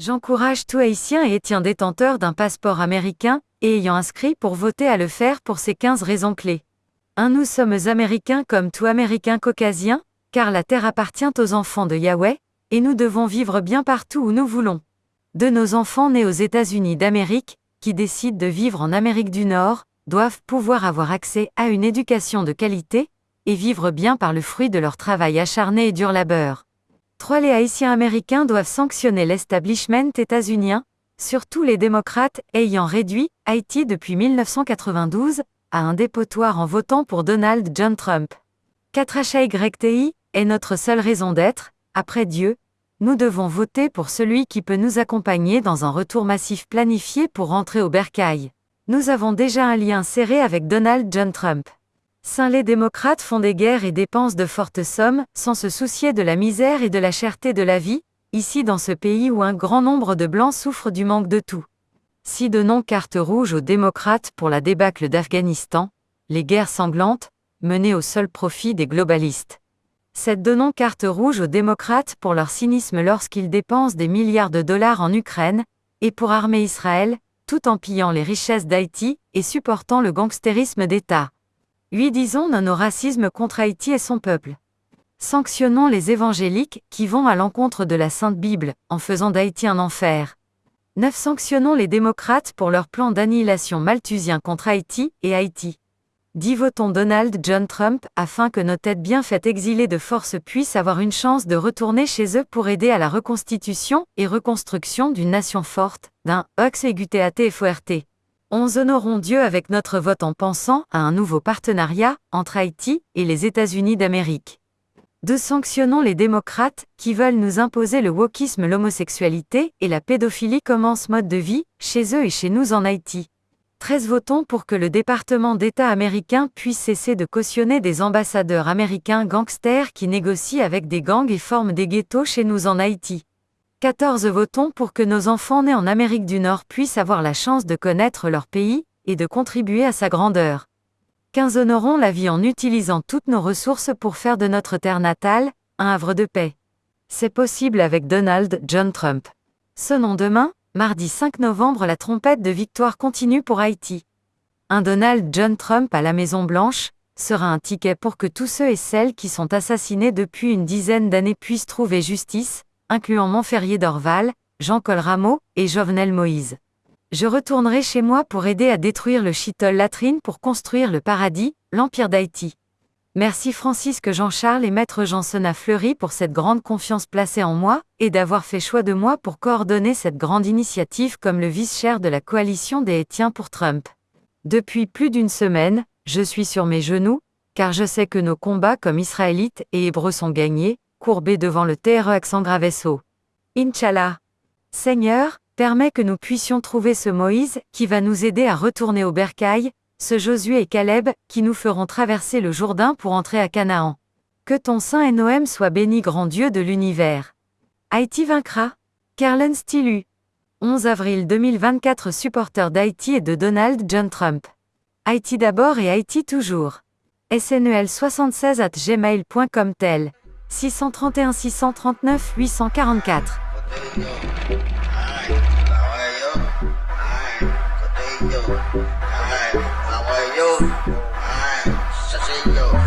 J'encourage tout Haïtien et Haïtien détenteur d'un passeport américain et ayant inscrit pour voter à le faire pour ces 15 raisons clés. 1. Nous sommes Américains comme tout Américain caucasien, car la terre appartient aux enfants de Yahweh, et nous devons vivre bien partout où nous voulons. 2. Nos enfants nés aux États-Unis d'Amérique, qui décident de vivre en Amérique du Nord, doivent pouvoir avoir accès à une éducation de qualité, et vivre bien par le fruit de leur travail acharné et dur labeur. 3. Les Haïtiens américains doivent sanctionner l'establishment états-unien, surtout les démocrates ayant réduit Haïti depuis 1992 à un dépotoir en votant pour Donald John Trump. 4. HYTI est notre seule raison d'être, après Dieu. Nous devons voter pour celui qui peut nous accompagner dans un retour massif planifié pour rentrer au bercail. Nous avons déjà un lien serré avec Donald John Trump. 5. Les démocrates font des guerres et dépensent de fortes sommes, sans se soucier de la misère et de la cherté de la vie, ici dans ce pays où un grand nombre de Blancs souffrent du manque de tout. 6. Donnons carte rouge aux démocrates pour la débâcle d'Afghanistan, les guerres sanglantes, menées au seul profit des globalistes. 7. Donnons carte rouge aux démocrates pour leur cynisme lorsqu'ils dépensent des milliards de dollars en Ukraine, et pour armer Israël, tout en pillant les richesses d'Haïti et supportant le gangstérisme d'État. 8. Disons non au racisme contre Haïti et son peuple. Sanctionnons les évangéliques qui vont à l'encontre de la Sainte Bible, en faisant d'Haïti un enfer. 9. Sanctionnons les démocrates pour leur plan d'annihilation malthusien contre Haïti et Haïti. 10. Votons Donald John Trump afin que nos têtes bien faites exilées de force puissent avoir une chance de retourner chez eux pour aider à la reconstitution et reconstruction d'une nation forte, d'un XEGUTAT-FORT. 11. Honorons Dieu avec notre vote en pensant à un nouveau partenariat entre Haïti et les États-Unis d'Amérique. 2. Sanctionnons les démocrates qui veulent nous imposer le wokisme, l'homosexualité et la pédophilie comme mode de vie, chez eux et chez nous en Haïti. 13. Votons pour que le département d'État américain puisse cesser de cautionner des ambassadeurs américains gangsters qui négocient avec des gangs et forment des ghettos chez nous en Haïti. 14. Votons pour que nos enfants nés en Amérique du Nord puissent avoir la chance de connaître leur pays et de contribuer à sa grandeur. 15. Honorons la vie en utilisant toutes nos ressources pour faire de notre terre natale un havre de paix. C'est possible avec Donald John Trump. Sonnons demain, mardi 5 novembre, la trompette de victoire continue pour Haïti. Un Donald John Trump à la Maison-Blanche sera un ticket pour que tous ceux et celles qui sont assassinés depuis une dizaine d'années puissent trouver justice, incluant Montferrier d'Orval, Jean-Paul Rameau et Jovenel Moïse. Je retournerai chez moi pour aider à détruire le shittle latrine pour construire le paradis, l'Empire d'Haïti. Merci Francisque Jean-Charles et Maître Jean-Sena Fleury pour cette grande confiance placée en moi, et d'avoir fait choix de moi pour coordonner cette grande initiative comme le vice-chair de la coalition des Haïtiens pour Trump. Depuis plus d'une semaine, je suis sur mes genoux, car je sais que nos combats comme Israélites et Hébreux sont gagnés, courbés devant le TREX en Gravesso. Inch'Allah. Seigneur, permets que nous puissions trouver ce Moïse qui va nous aider à retourner au bercail, ce Josué et Caleb qui nous feront traverser le Jourdain pour entrer à Canaan. Que ton saint et Noëm soient bénis, grand Dieu de l'univers. Haïti vaincra. Carlen Stilu. 11 avril 2024. Supporter d'Haïti et de Donald John Trump. Haïti d'abord et Haïti toujours. snel76@gmail.com tel. 631 639 844. Yo.